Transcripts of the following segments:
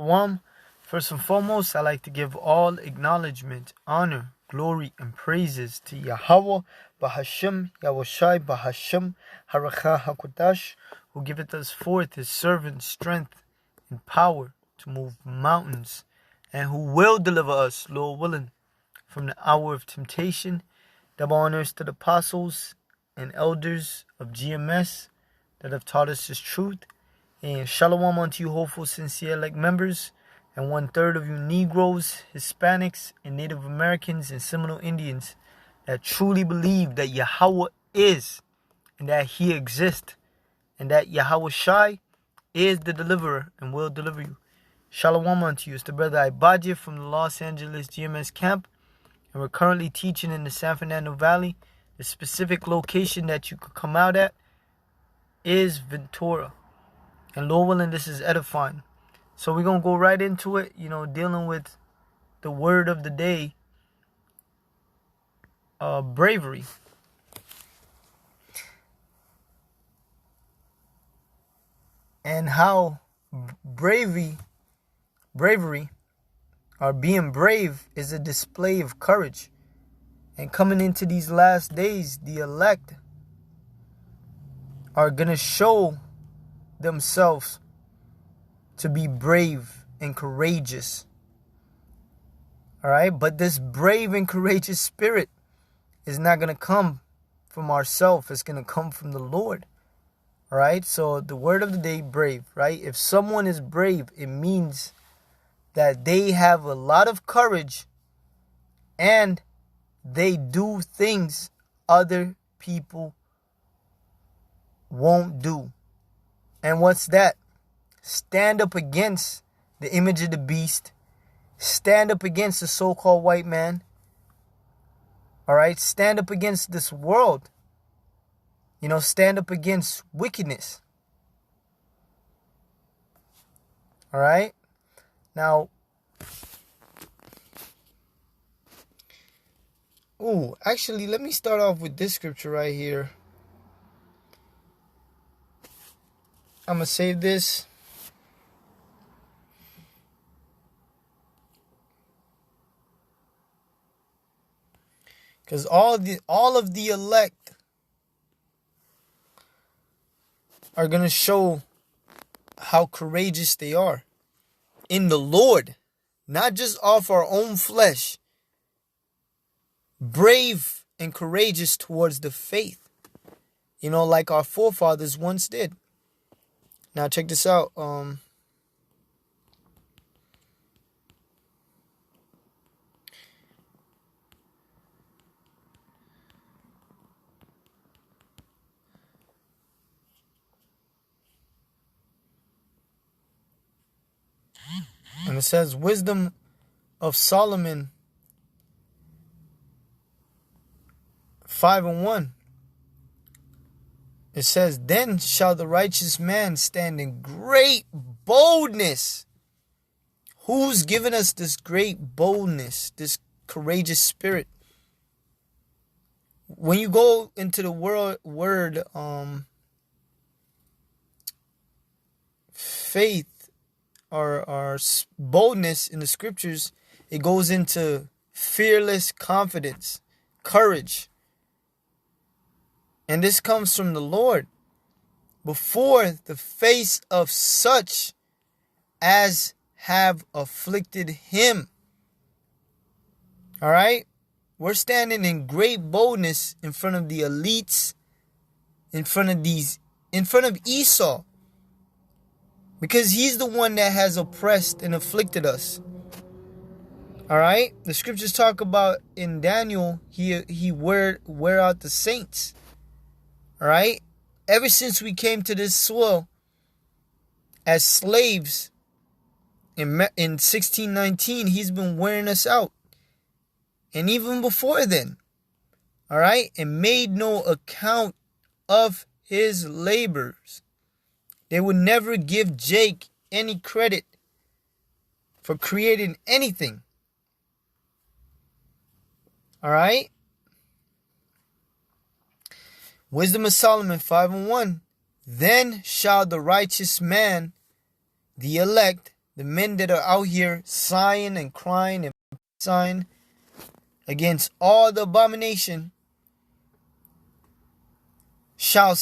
Shalom. First and foremost, I'd like to give all acknowledgement, honor, glory, and praises to Yahweh, Bahashem, Yahushai, Bahashem, Haracha HaKodash, who giveth us forth his servant strength and power to move mountains, and who will deliver us, Lord willing, from the hour of temptation. Double honors to the apostles and elders of GMS that have taught us his truth. And shalom unto you, hopeful, sincere elect members, and 1/3 of you Negroes, Hispanics, and Native Americans and Seminole Indians that truly believe that Yahweh is, and that he exists, and that Yahweh Shai is the deliverer and will deliver you. Shalom unto you. It's the brother Ibadja from the Los Angeles GMS camp, and we're currently teaching in the San Fernando Valley. The specific location that you could come out at is Ventura. And Lord willing, this is edifying. So we're going to go right into it, dealing with the word of the day, bravery. And how bravery, or being brave, is a display of courage. And coming into these last days, the elect are going to show themselves to be brave and courageous. All right, but this brave and courageous spirit is not going to come from ourselves. It's going to come from the Lord. All right, so the word of the day, brave, right? If someone is brave, it means that they have a lot of courage and they do things other people won't do. And what's that? Stand up against the image of the beast. Stand up against the so-called white man. All right? Stand up against this world. Stand up against wickedness. All right? Now, actually, let me start off with this scripture right here. I'm going to save this. Because all of the elect are going to show how courageous they are in the Lord. Not just off our own flesh. Brave and courageous towards the faith. Like our forefathers once did. Now check this out. And it says, Wisdom of Solomon 5:1. It says, Then shall the righteous man stand in great boldness. Who's given us this great boldness, this courageous spirit? When you go into the word faith or boldness in the scriptures, it goes into fearless confidence, courage. And this comes from the Lord. Before the face of such as have afflicted him. All right? We're standing in great boldness in front of the elites, in front of Esau. Because he's the one that has oppressed and afflicted us. All right? The scriptures talk about in Daniel, he wear out the saints. All right? Ever since we came to this soil as slaves in 1619, he's been wearing us out. And even before then. All right? And made no account of his labors. They would never give Jake any credit for creating anything. All right? Wisdom of Solomon 5:1. Then shall the righteous man, the elect, the men that are out here sighing and crying and sighing against all the abomination, shall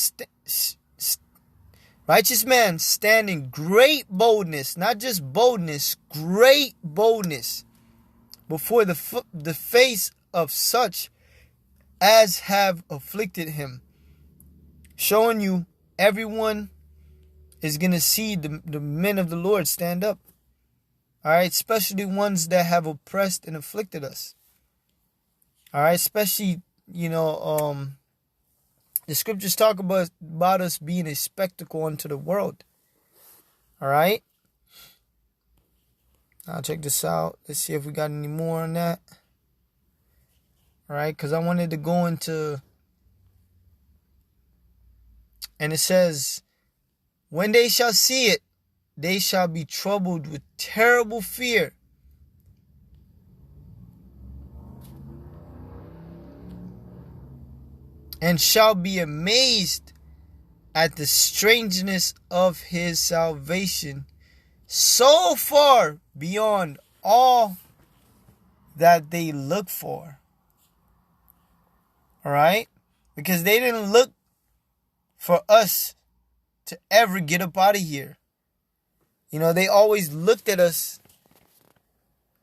righteous man stand in great boldness, not just boldness, great boldness, before the face of such as have afflicted him. Showing you everyone is going to see the men of the Lord stand up. All right, especially ones that have oppressed and afflicted us. All right, especially, the scriptures talk about us being a spectacle unto the world. All right. I'll check this out. Let's see if we got any more on that. All right, because I wanted to go into, and it says, when they shall see it, they shall be troubled with terrible fear. And shall be amazed at the strangeness of his salvation, so far beyond all that they look for. All right? Because they didn't look for us to ever get up out of here. They always looked at us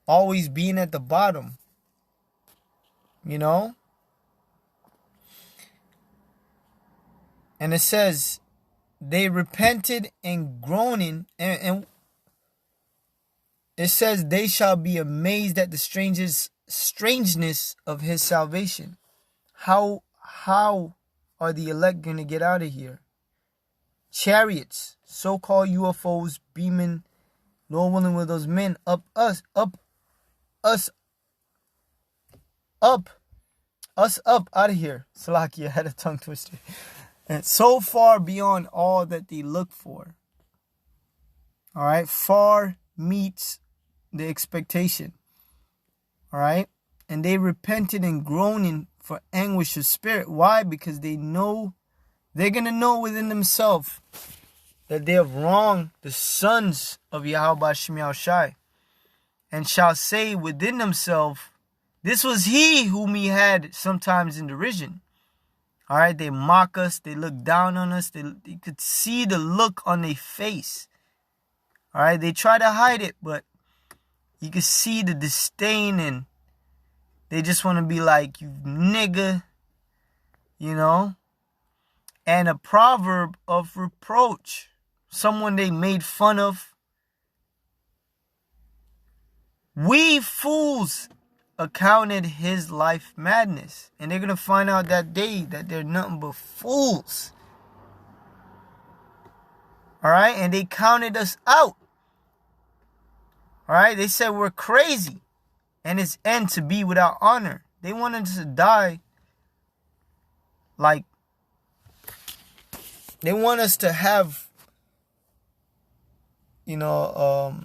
always being at the bottom. And it says, they repented and groaning, and it says they shall be amazed at the strangeness of his salvation. How are the elect going to get out of here? Chariots, so-called UFOs, beaming, Lord willing, with those men up out of here. Salaki, I had a tongue twister. And so far beyond all that they look for. All right, far meets the expectation. All right, and they repented and groaning for anguish of spirit. Why? Because they're going to know within themselves that they have wronged the sons of Yahweh Shem Yahushai, and shall say within themselves, this was he whom he had sometimes in derision. All right, they mock us, they look down on us, you could see the look on their face. All right, they try to hide it, but you could see the disdain, and they just want to be like, you nigga, and a proverb of reproach, someone they made fun of. We fools accounted his life madness. And they're going to find out that day that they're nothing but fools. All right? And they counted us out. All right? They said we're crazy. And it's end to be without honor. They wanted us to die like, they want us to have, to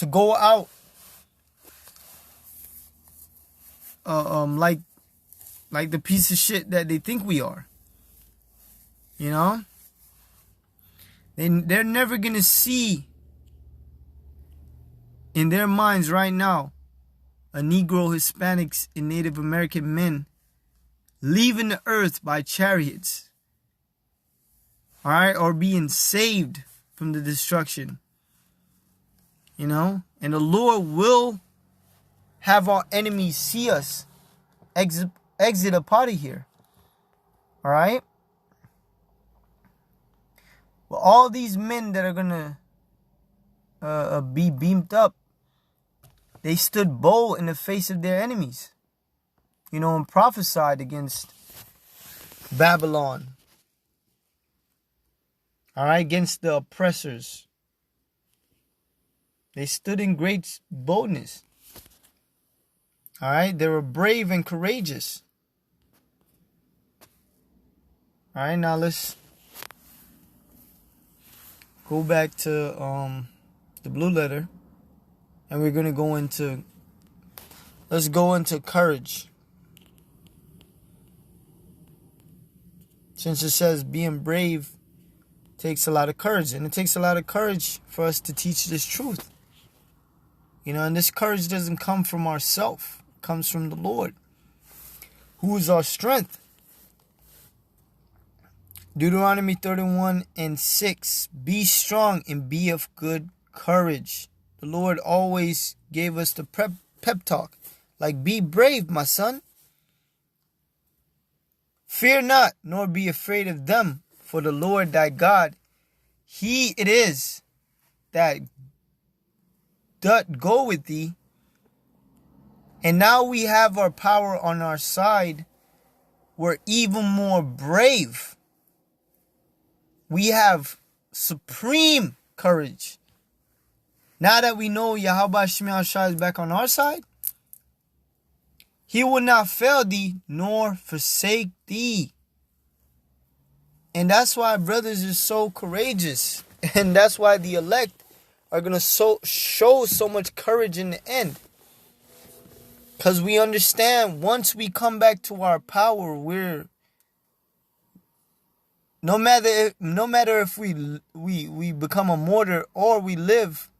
go out like the piece of shit that they think we are. They're never gonna see in their minds right now a Negro, Hispanics, and Native American men leaving the earth by chariots, all right, or being saved from the destruction. And the Lord will have our enemies see us exit up out of here. All right? But all these men that are going to be beamed up, they stood bold in the face of their enemies. And prophesied against Babylon. All right? Against the oppressors. They stood in great boldness. All right, they were brave and courageous. All right, now let's go back to the blue letter, and we're gonna go into. Let's go into courage. Since it says being brave takes a lot of courage. And it takes a lot of courage for us to teach this truth. And this courage doesn't come from ourselves. It comes from the Lord, who is our strength. Deuteronomy 31:6. Be strong and be of good courage. The Lord always gave us the pep talk. Like, be brave, my son. Fear not, nor be afraid of them. For the Lord thy God, he it is that doth go with thee. And now we have our power on our side. We're even more brave. We have supreme courage. Now that we know Yahweh Shemi Shai is back on our side, he will not fail thee nor forsake thee. And that's why brothers are so courageous. And that's why the elect are going to show so much courage in the end. Because we understand once we come back to our power, we're no matter if we become a martyr or we live,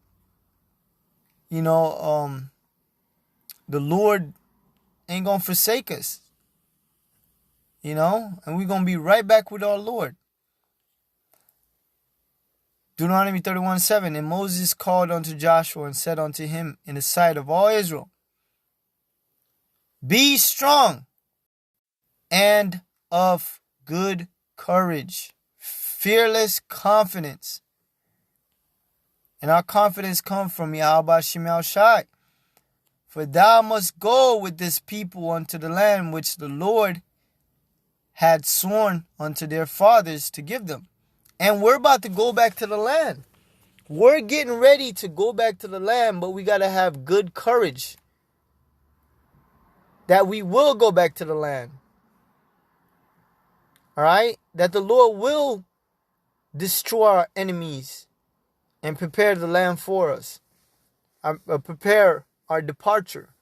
the Lord ain't gonna forsake us. And we're gonna be right back with our Lord. Deuteronomy 31:7. And Moses called unto Joshua and said unto him in the sight of all Israel, be strong and of good courage, fearless confidence. And our confidence comes from Yahweh Shemi Shai. For thou must go with this people unto the land which the Lord had sworn unto their fathers to give them. And we're about to go back to the land. We're getting ready to go back to the land, but we got to have good courage that we will go back to the land. All right? That the Lord will destroy our enemies and prepare the land for us. Prepare our departure.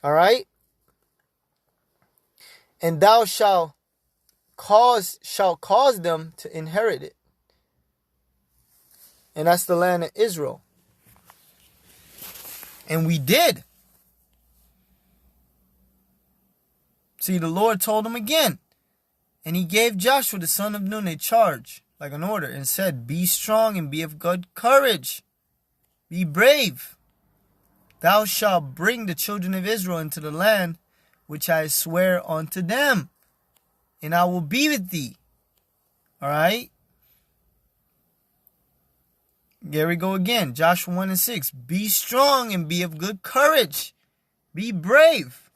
All right? And thou shalt cause them to inherit it. And that's the land of Israel. And we did. See, the Lord told him again. And he gave Joshua the son of Nun a charge, like an order, and said, be strong and be of good courage. Be brave. Thou shalt bring the children of Israel into the land which I swear unto them, and I will be with thee. All right? There we go again. Joshua 1:6. Be strong and be of good courage. Be brave.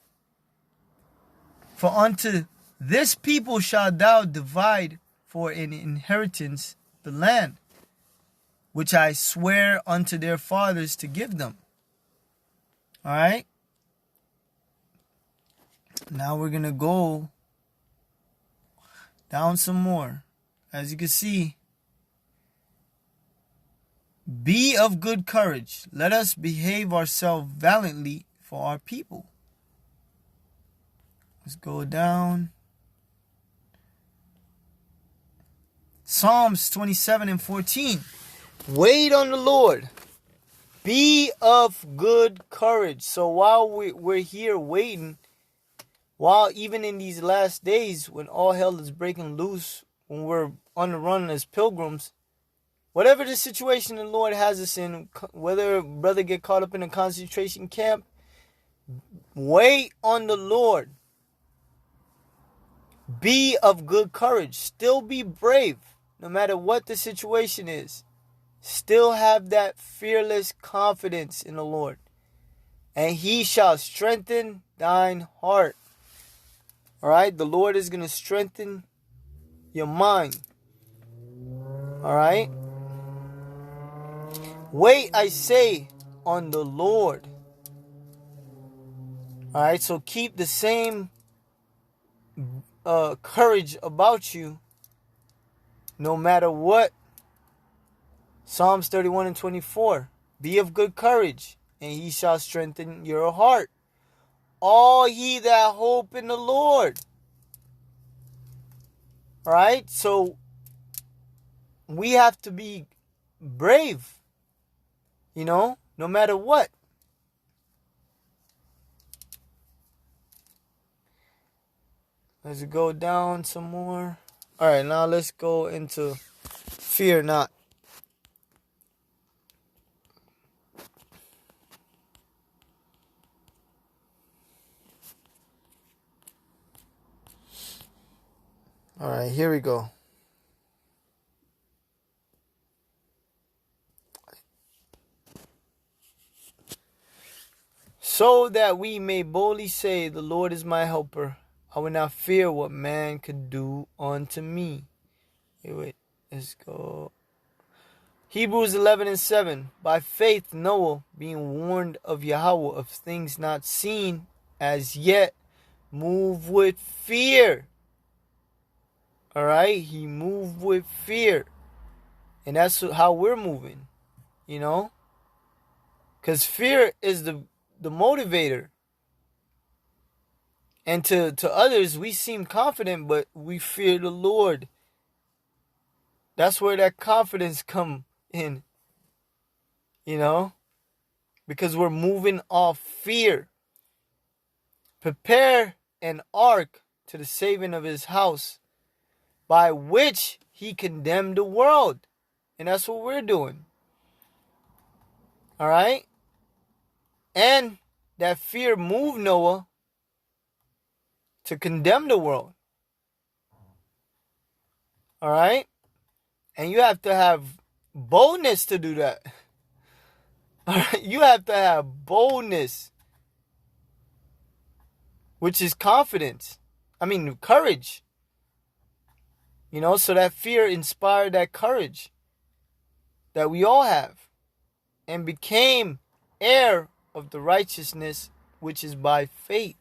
For unto this people shalt thou divide for an inheritance the land, which I swear unto their fathers to give them. All right? Now we're going to go down some more. As you can see, be of good courage. Let us behave ourselves valiantly for our people. Let's go down. Psalms 27:14. Wait on the Lord. Be of good courage. So while we're here waiting, while even in these last days when all hell is breaking loose, when we're on the run as pilgrims, whatever the situation the Lord has us in, whether a brother get caught up in a concentration camp, wait on the Lord. Be of good courage. Still be brave, no matter what the situation is. Still have that fearless confidence in the Lord. And he shall strengthen thine heart. All right? The Lord is going to strengthen your mind. All right? Wait, I say, on the Lord. All right? So keep the same courage about you no matter what. Psalms 31:24. Be of good courage, and he shall strengthen your heart. All ye that hope in the Lord. All right? So we have to be brave, no matter what. Let's go down some more. All right, now let's go into fear not. All right, here we go. So that we may boldly say, the Lord is my helper. I will not fear what man could do unto me. Wait, let's go. Hebrews 11:7. By faith Noah, being warned of Yahweh of things not seen as yet, moved with fear. All right, he moved with fear. And that's how we're moving, because fear is the motivator. And to others, we seem confident, but we fear the Lord. That's where that confidence come in, because we're moving off fear. Prepare an ark to the saving of his house, by which he condemned the world. And that's what we're doing. All right? And that fear moved Noah to condemn the world. All right? And you have to have boldness to do that. All right? You have to have boldness, which is confidence. Courage. So that fear inspired that courage that we all have, and became heir of the righteousness which is by faith.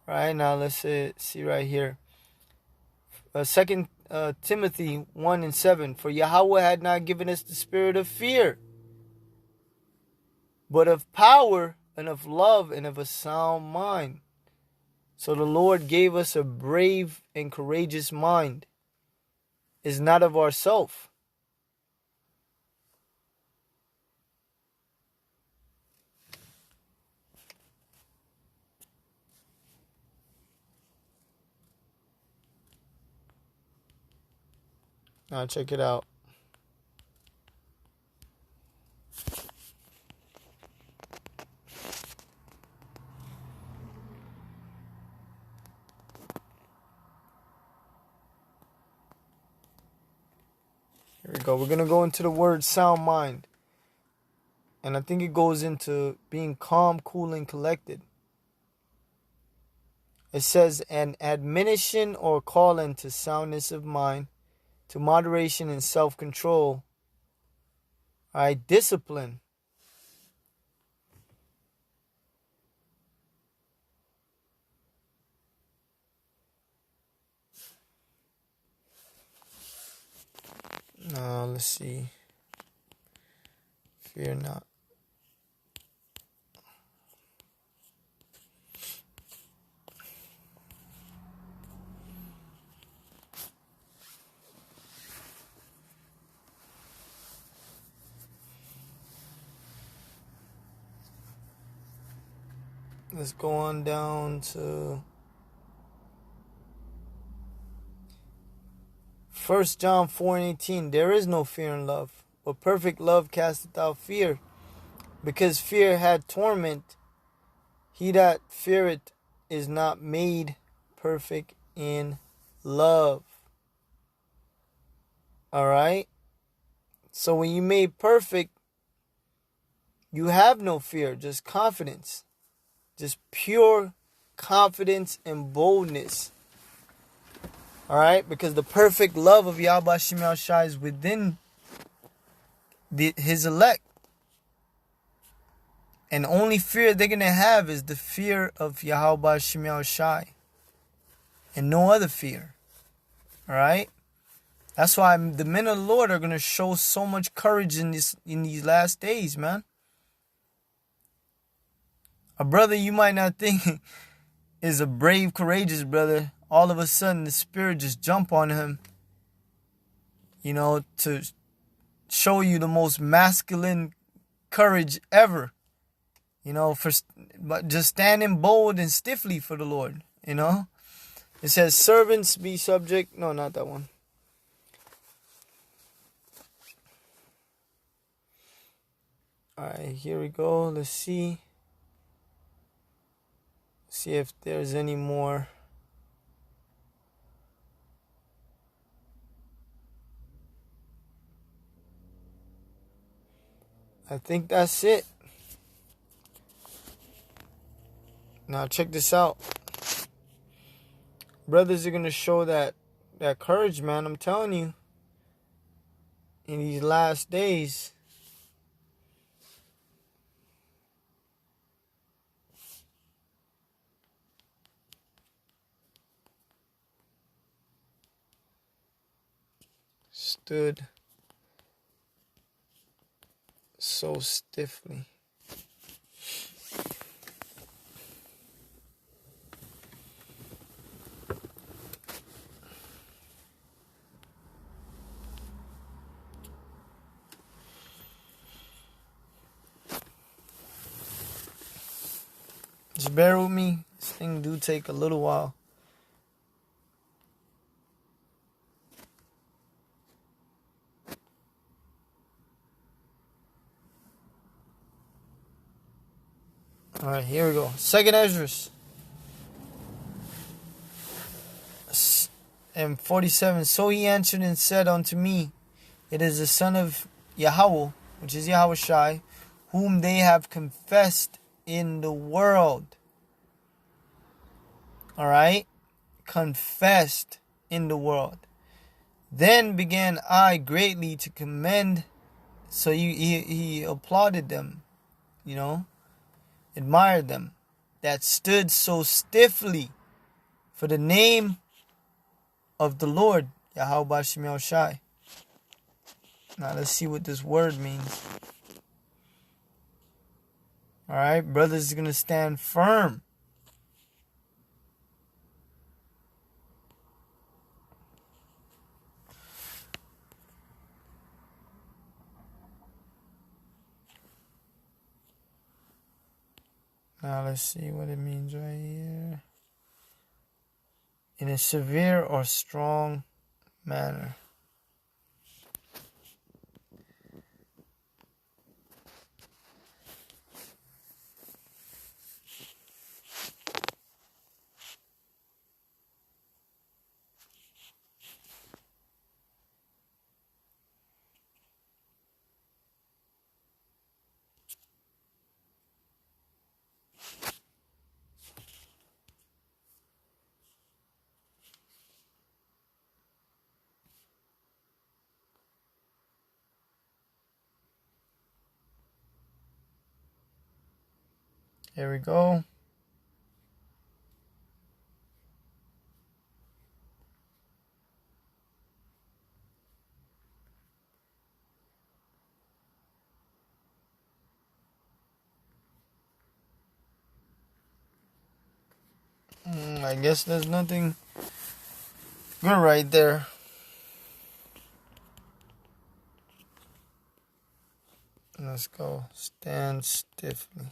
Right, now let's see right here. 2 Timothy 1:7. For Yahweh had not given us the spirit of fear, but of power and of love and of a sound mind. So the Lord gave us a brave and courageous mind. It's not of ourself. Now check it out. Here we go. We're going to go into the word sound mind. And I think it goes into being calm, cool, and collected. It says an admonition or calling to soundness of mind, to moderation and self-control. All right, discipline. Now, let's see. Fear not. Let's go on down to 1 John 4:18. There is no fear in love, but perfect love casteth out fear, because fear had torment. He that feareth is not made perfect in love. All right? So when you made perfect, you have no fear, just confidence. Just pure confidence and boldness. All right? Because the perfect love of Yahweh Shem Yahushai is within his elect. And only fear they're going to have is the fear of Yahweh Shem Yahushai. And no other fear. All right? That's why the men of the Lord are going to show so much courage in these last days, man. A brother you might not think is a brave, courageous brother, all of a sudden the spirit just jump on him to show you the most masculine courage ever, but just standing bold and stiffly for the Lord, It says, servants be subject. No, not that one. Alright, here we go. Let's see. See if there's any more. I think that's it. Now check this out. Brothers are going to show that courage, man. I'm telling you. In these last days. Stood so stiffly. Just bear with me. This thing do take a little while. Alright, here we go. Second Esdras. And 47. So he answered and said unto me, it is the son of Yahweh, which is Yahushai, whom they have confessed in the world. Alright? Confessed in the world. Then began I greatly to commend. So he applauded them, admired them, that stood so stiffly for the name of the Lord, Yahweh Bashem Yahushai. Now let's see what this word means. Alright, brothers are going to stand firm. Now let's see what it means right here. In a severe or strong manner. Here we go. I guess there's nothing good right there. Let's go. Stand stiffly.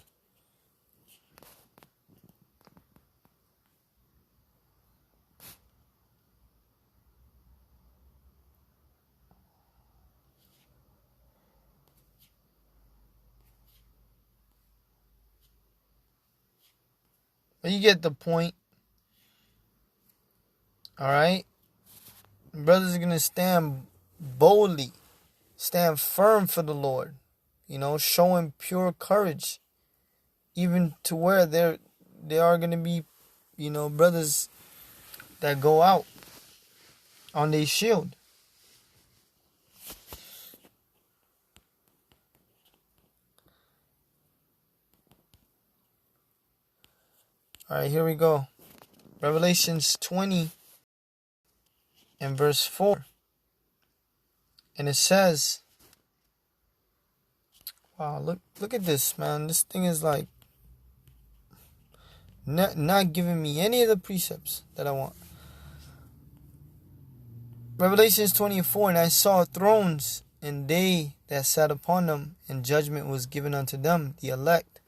But you get the point. Alright? Brothers are going to stand boldly. Stand firm for the Lord. Showing pure courage. Even to where there are going to be, brothers that go out on their shield. Alright, here we go. Revelations 20 and verse 4. And it says, wow, look at this, man. This thing is like not giving me any of the precepts that I want. Revelations 20:4, and I saw thrones, and they that sat upon them, and judgment was given unto them, the elect.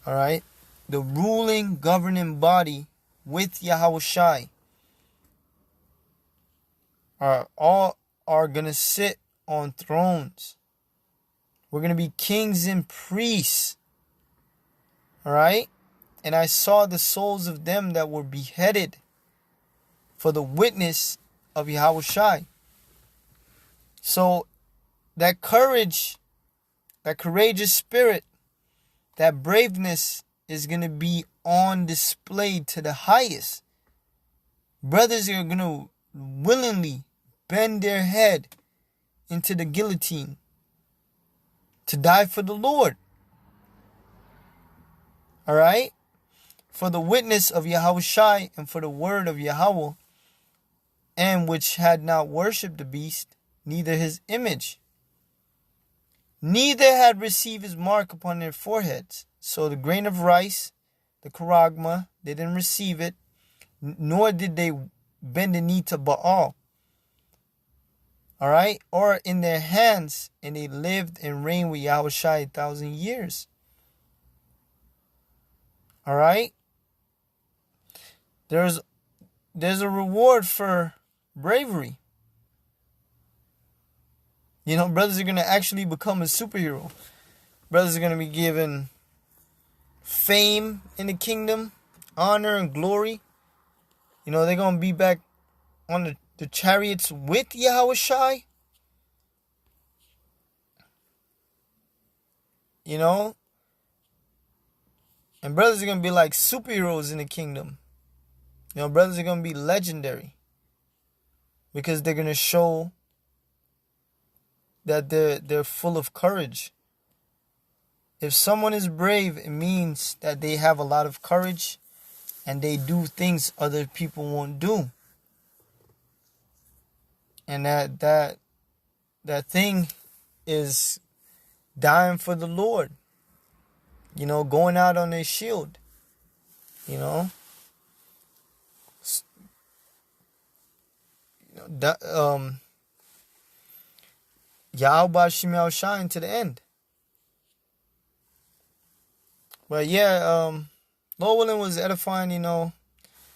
Alright? The ruling, governing body with Yahushai are going to sit on thrones. We're going to be kings and priests. Alright? And I saw the souls of them that were beheaded for the witness of Yahushai. So that courage, that courageous spirit, that braveness is going to be on display to the highest. Brothers are going to willingly bend their head into the guillotine to die for the Lord. Alright? For the witness of Yahushai and for the word of Yahweh, and which had not worshipped the beast, neither his image, neither had received his mark upon their foreheads. So the grain of rice, the charagma, they didn't receive it, nor did they bend the knee to Baal. Alright? Or in their hands, and they lived and reigned with Yahushai 1,000 years. Alright? There's a reward for bravery. You know, brothers are going to actually become a superhero. Brothers are going to be given fame in the kingdom, honor and glory. You know, they're going to be back on the chariots with Yahushai. You know? And brothers are going to be like superheroes in the kingdom. You know, brothers are going to be legendary. Because they're going to show that they're full of courage. If someone is brave, it means that they have a lot of courage and they do things other people won't do. And that thing is dying for the Lord. You know, going out on their shield. You know. Yahweh Shemel shine to the end. But yeah, Lord willing was edifying, you know,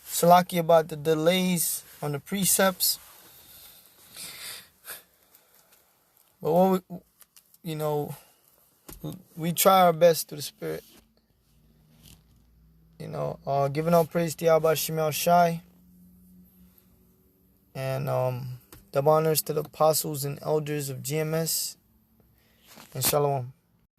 Salaki about the delays on the precepts. But what we try our best through the Spirit. You know, giving all praise to Yahweh Shemel Shai. And double honors to the apostles and elders of GMS. And shalom.